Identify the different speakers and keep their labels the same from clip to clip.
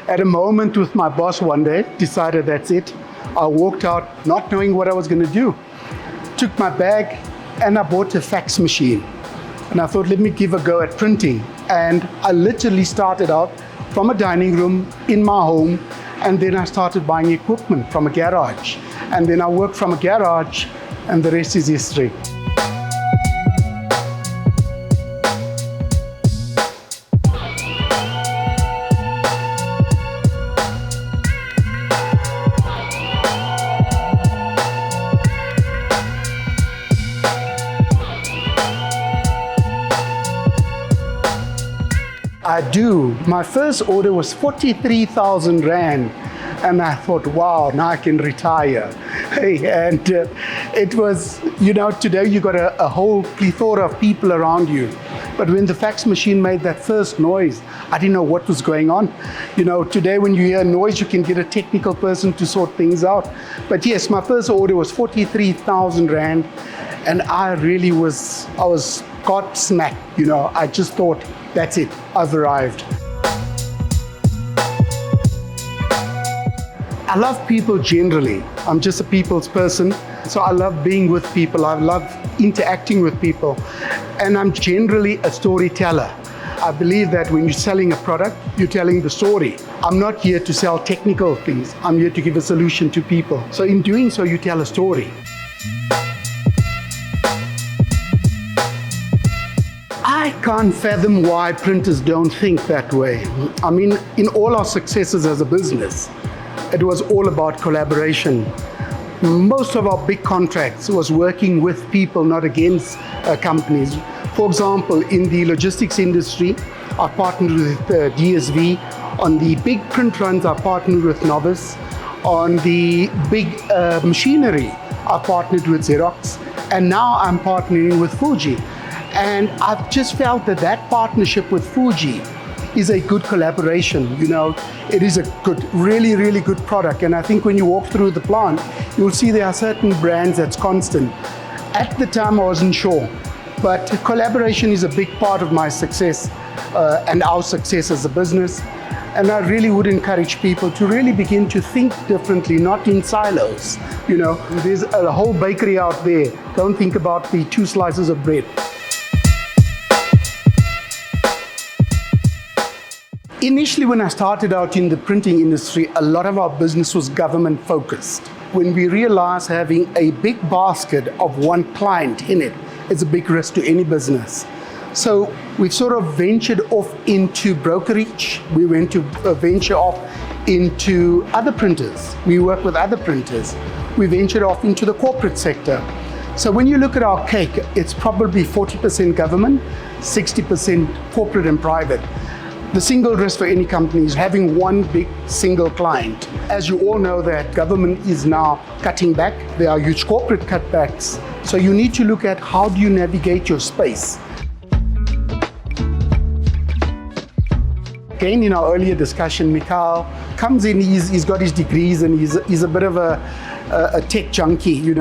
Speaker 1: At a moment with my boss one day, decided that's it. I walked out not knowing what I was going to do. Took my bag and I bought a fax machine. And I thought, let me give a go at printing. And I literally started out from a dining room in my home, and then I started buying equipment from a garage. And then I worked from a garage, and the rest is history. I do. My first order was 43,000 Rand. And I thought, wow, now I can retire. Hey, and it was, today you got a whole plethora of people around you. But when the fax machine made that first noise, I didn't know what was going on. Today when you hear noise, you can get a technical person to sort things out. But yes, my first order was 43,000 Rand. And I was gobsmacked, I just thought, that's it, I've arrived. I love people generally. I'm just a people's person. So I love being with people. I love interacting with people. And I'm generally a storyteller. I believe that when you're selling a product, you're telling the story. I'm not here to sell technical things. I'm here to give a solution to people. So in doing so, you tell a story. I can't fathom why printers don't think that way. I mean, in all our successes as a business, it was all about collaboration. Most of our big contracts was working with people, not against companies. For example, in the logistics industry, I partnered with DSV. On the big print runs, I partnered with Novus. On the big machinery, I partnered with Xerox. And now I'm partnering with Fuji. And I've just felt that partnership with Fuji is a good collaboration. It is a good, really, really good product. And I think when you walk through the plant, you'll see there are certain brands that's constant. At the time, I wasn't sure, but collaboration is a big part of my success and our success as a business. And I really would encourage people to really begin to think differently, not in silos. There's a whole bakery out there. Don't think about the 2 slices of bread. Initially, when I started out in the printing industry, a lot of our business was government focused. When we realized having a big basket of one client in it is a big risk to any business. So we've sort of ventured off into brokerage. We went to venture off into other printers. We work with other printers. We ventured off into the corporate sector. So when you look at our cake, it's probably 40% government, 60% corporate and private. The single risk for any company is having one big single client. As you all know, that government is now cutting back. There are huge corporate cutbacks. So you need to look at how do you navigate your space. Again, in our earlier discussion, Mikhail comes in, he's got his degrees and he's a bit of a tech junkie,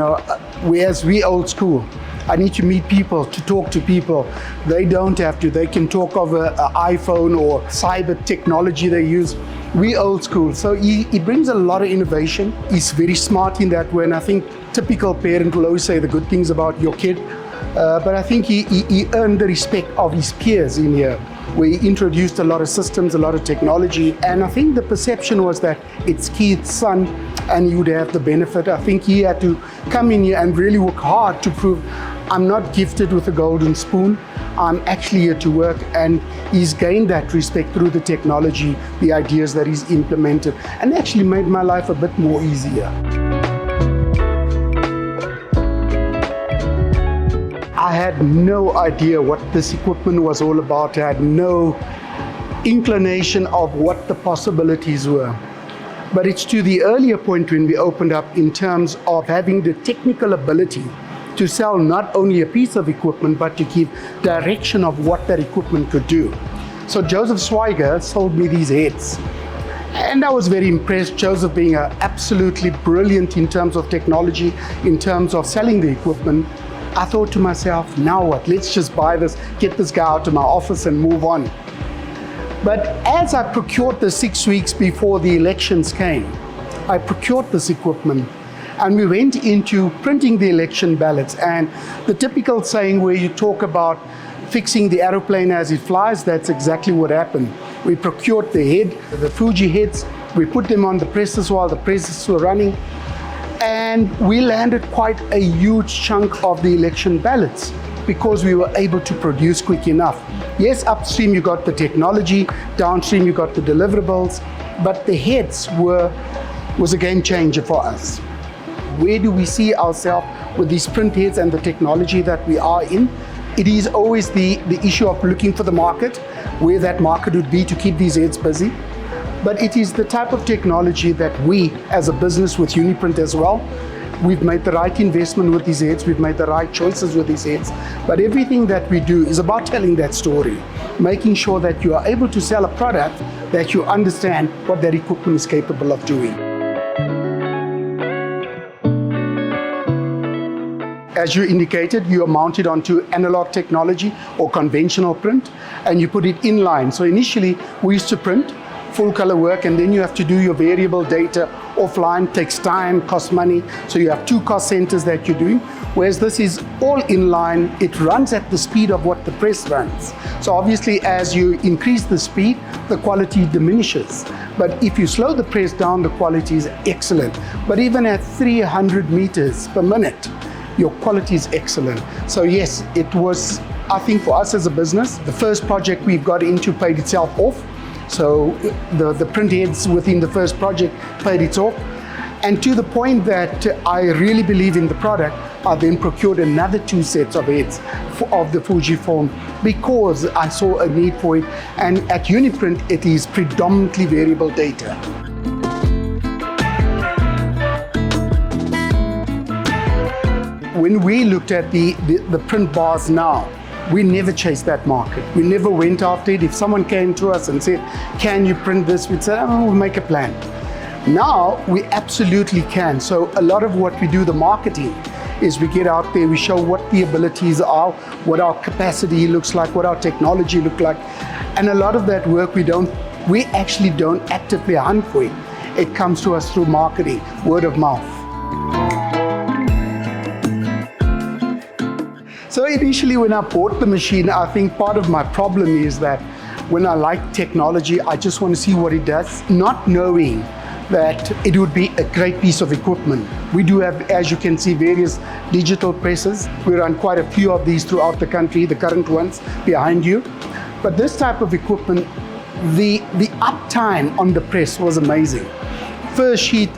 Speaker 1: whereas we old school. I need to meet people, to talk to people. They don't have to. They can talk of an iPhone or cyber technology they use. We old school. So he brings a lot of innovation. He's very smart in that way. And I think typical parent will always say the good things about your kid. But I think he earned the respect of his peers in here, where he introduced a lot of systems, a lot of technology. And I think the perception was that it's Keith's son and he would have the benefit. I think he had to come in here and really work hard to prove I'm not gifted with a golden spoon. I'm actually here to work, and he's gained that respect through the technology, the ideas that he's implemented, and actually made my life a bit more easier. I had no idea what this equipment was all about. I had no inclination of what the possibilities were. But it's to the earlier point when we opened up in terms of having the technical ability to sell not only a piece of equipment, but to give direction of what that equipment could do. So Joseph Schweiger sold me these heads. And I was very impressed, Joseph being absolutely brilliant in terms of technology, in terms of selling the equipment. I thought to myself, now what? Let's just buy this, get this guy out of my office and move on. But as I procured the 6 weeks before the elections came, I procured this equipment and we went into printing the election ballots. And the typical saying where you talk about fixing the aeroplane as it flies, that's exactly what happened. We procured the head, the Fuji heads, we put them on the presses while the presses were running, and we landed quite a huge chunk of the election ballots because we were able to produce quick enough. Yes, upstream you got the technology, downstream you got the deliverables, but the heads was a game changer for us. Where do we see ourselves with these print heads and the technology that we are in? It is always the issue of looking for the market, where that market would be to keep these heads busy. But it is the type of technology that we, as a business with Uniprint as well, we've made the right investment with these heads, we've made the right choices with these heads. But everything that we do is about telling that story, making sure that you are able to sell a product that you understand what that equipment is capable of doing. As you indicated, you are mounted onto analog technology or conventional print, and you put it inline. So initially, we used to print full color work, and then you have to do your variable data offline. Takes time, costs money. So you have 2 cost centers that you're doing, whereas this is all inline. It runs at the speed of what the press runs. So obviously, as you increase the speed, the quality diminishes. But if you slow the press down, the quality is excellent. But even at 300 meters per minute, your quality is excellent. So yes, it was, I think for us as a business, the first project we've got into paid itself off. So the print heads within the first project paid it off. And to the point that I really believe in the product, I then procured another 2 sets of heads of the Fujifilm because I saw a need for it. And at Uniprint, it is predominantly variable data. When we looked at the print bars now, we never chased that market. We never went after it. If someone came to us and said, can you print this? We'd say, oh, we'll make a plan. Now, we absolutely can. So a lot of what we do, the marketing, is we get out there, we show what the abilities are, what our capacity looks like, what our technology looks like. And a lot of that work we actually don't actively hunt for it. It comes to us through marketing, word of mouth. So initially when I bought the machine, I think part of my problem is that when I like technology, I just want to see what it does, not knowing that it would be a great piece of equipment. We do have, as you can see, various digital presses. We run quite a few of these throughout the country, the current ones behind you. But this type of equipment, the uptime on the press was amazing. First sheet,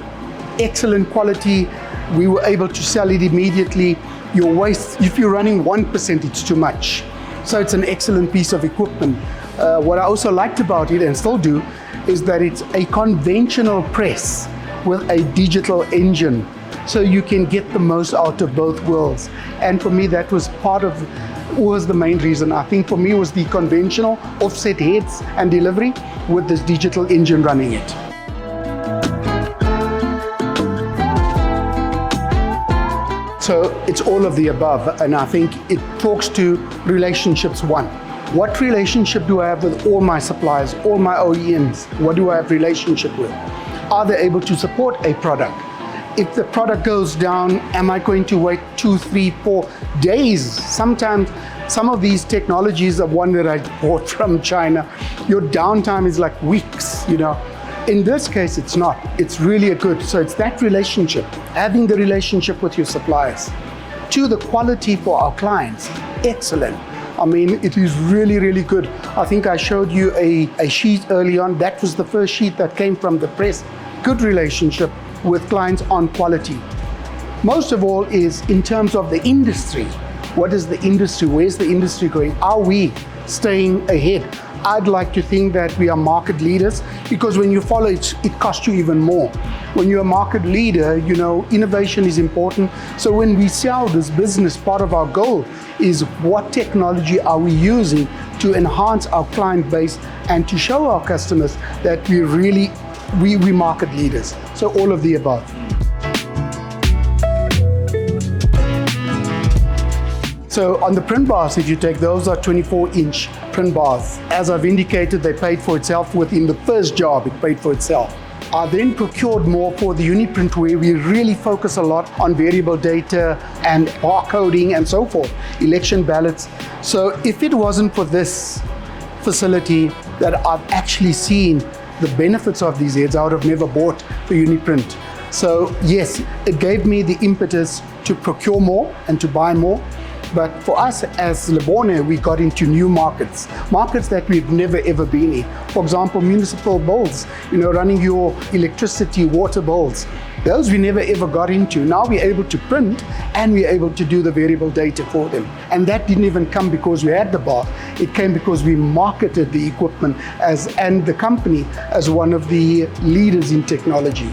Speaker 1: excellent quality. We were able to sell it immediately. Your waste, if you're running 1%, it's too much. So it's an excellent piece of equipment. What I also liked about it, and still do, is that it's a conventional press with a digital engine. So you can get the most out of both worlds. And for me, that was the main reason. I think for me, it was the conventional offset heads and delivery with this digital engine running it. So it's all of the above, and I think it talks to relationships. One, what relationship do I have with all my suppliers, all my OEMs? What do I have relationship with? Are they able to support a product? If the product goes down, am I going to wait 2, 3, 4 days? Sometimes some of these technologies are one that I bought from China. Your downtime is like weeks, you know. In this case, it's not. It's really a good, so it's that relationship, having the relationship with your suppliers. To the quality for our clients, excellent. I mean, it is really, really good. I think I showed you a sheet early on. That was the first sheet that came from the press. Good relationship with clients on quality. Most of all is in terms of the industry. What is the industry? Where's the industry going? Are we staying ahead? I'd like to think that we are market leaders, because when you follow it, it costs you even more. When you're a market leader, you know, innovation is important. So when we sell this business, part of our goal is what technology are we using to enhance our client base and to show our customers that we market leaders. So all of the above. So on the print bars, if you take those, are 24-inch print bars. As I've indicated, they paid for itself within the first job, it paid for itself. I then procured more for the Uniprint, where we really focus a lot on variable data and barcoding and so forth, election ballots. So if it wasn't for this facility that I've actually seen the benefits of these heads, I would have never bought the Uniprint. So yes, it gave me the impetus to procure more and to buy more. But for us as Lebone, we got into new markets that we've never ever been in. For example, municipal bills, running your electricity, water bills. Those we never ever got into. Now we're able to print and we're able to do the variable data for them. And that didn't even come because we had the bar. It came because we marketed the equipment and the company as one of the leaders in technology.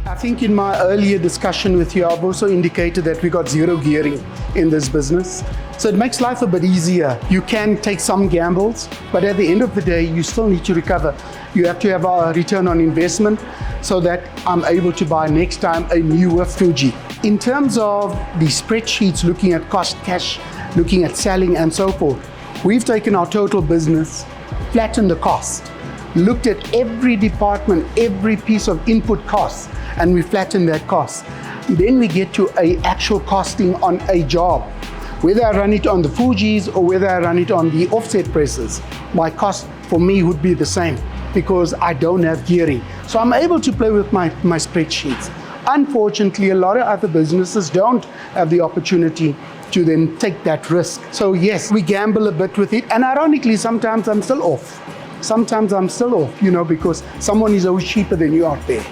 Speaker 1: I think in my earlier discussion with you, I've also indicated that we got zero gearing in this business. So it makes life a bit easier. You can take some gambles, but at the end of the day, you still need to recover. You have to have a return on investment so that I'm able to buy next time a newer Fuji. In terms of the spreadsheets, looking at cost, cash, looking at selling and so forth, we've taken our total business, flattened the cost, looked at every department, every piece of input costs, and we flatten that cost. Then we get to an actual costing on a job. Whether I run it on the Fujis or whether I run it on the offset presses, my cost for me would be the same because I don't have gearing. So I'm able to play with my spreadsheets. Unfortunately, a lot of other businesses don't have the opportunity to then take that risk. So yes, we gamble a bit with it, and ironically, sometimes I'm still off. Sometimes I'm still off, because someone is always cheaper than you out there.